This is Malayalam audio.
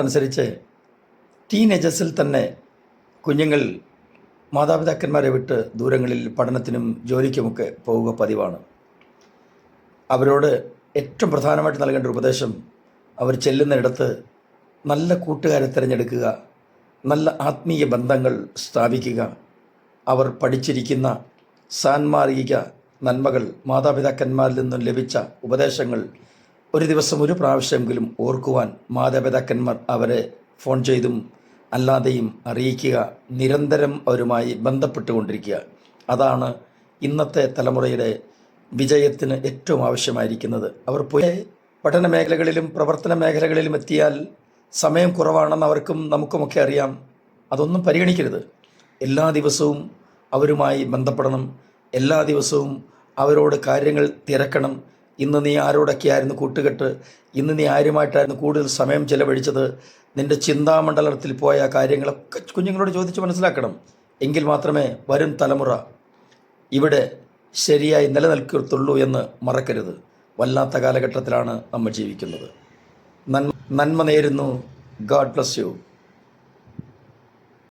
അനുസരിച്ച് ടീനേജേഴ്സിൽ തന്നെ കുഞ്ഞുങ്ങൾ മാതാപിതാക്കന്മാരെ വിട്ട് ദൂരങ്ങളിൽ പഠനത്തിനും ജോലിക്കുമൊക്കെ പോവുക പതിവാണ്. അവരോട് ഏറ്റവും പ്രധാനമായിട്ട് നൽകേണ്ട ഉപദേശം, അവർ ചെല്ലുന്നിടത്ത് നല്ല കൂട്ടുകാരെ തിരഞ്ഞെടുക്കുക, നല്ല ആത്മീയ ബന്ധങ്ങൾ സ്ഥാപിക്കുക. അവർ പഠിച്ചിരിക്കുന്ന സാൻമാർഗിക നന്മകൾ, മാതാപിതാക്കന്മാരിൽ നിന്നും ലഭിച്ച ഉപദേശങ്ങൾ ഒരു ദിവസം ഒരു പ്രാവശ്യമെങ്കിലും ഓർക്കുവാൻ മാതാപിതാക്കന്മാർ അവരെ ഫോൺ ചെയ്തും അല്ലാതെയും അറിയിക്കുക. നിരന്തരം അവരുമായി ബന്ധപ്പെട്ടുകൊണ്ടിരിക്കുക. അതാണ് ഇന്നത്തെ തലമുറയുടെ വിജയത്തിന് ഏറ്റവും ആവശ്യമായിരിക്കുന്നത്. അവർ പഠന മേഖലകളിലും പ്രവർത്തന മേഖലകളിലും എത്തിയാൽ സമയം കുറവാണെന്ന് അവർക്കും നമുക്കുമൊക്കെ അറിയാം. അതൊന്നും പരിഗണിക്കരുത്. എല്ലാ ദിവസവും അവരുമായി ബന്ധപ്പെടണം. എല്ലാ ദിവസവും അവരോട് കാര്യങ്ങൾ തിരക്കണം. ഇന്ന് നീ ആരോടൊക്കെയായിരുന്നു കൂട്ടുകെട്ട്, ഇന്ന് നീ ആരുമായിട്ടായിരുന്നു കൂടുതൽ സമയം ചെലവഴിച്ചത്, നിൻ്റെ ചിന്താമണ്ഡലത്തിൽ പോയ കാര്യങ്ങളൊക്കെ കുഞ്ഞുങ്ങളോട് ചോദിച്ച് മനസ്സിലാക്കണം. എങ്കിൽ മാത്രമേ വരും തലമുറ ഇവിടെ ശരിയായി നിലനിൽക്കത്തുള്ളൂ എന്ന് മറക്കരുത്. വല്ലാത്ത കാലഘട്ടത്തിലാണ് നമ്മൾ ജീവിക്കുന്നത്. നന്മ നേരുന്നു. God bless you.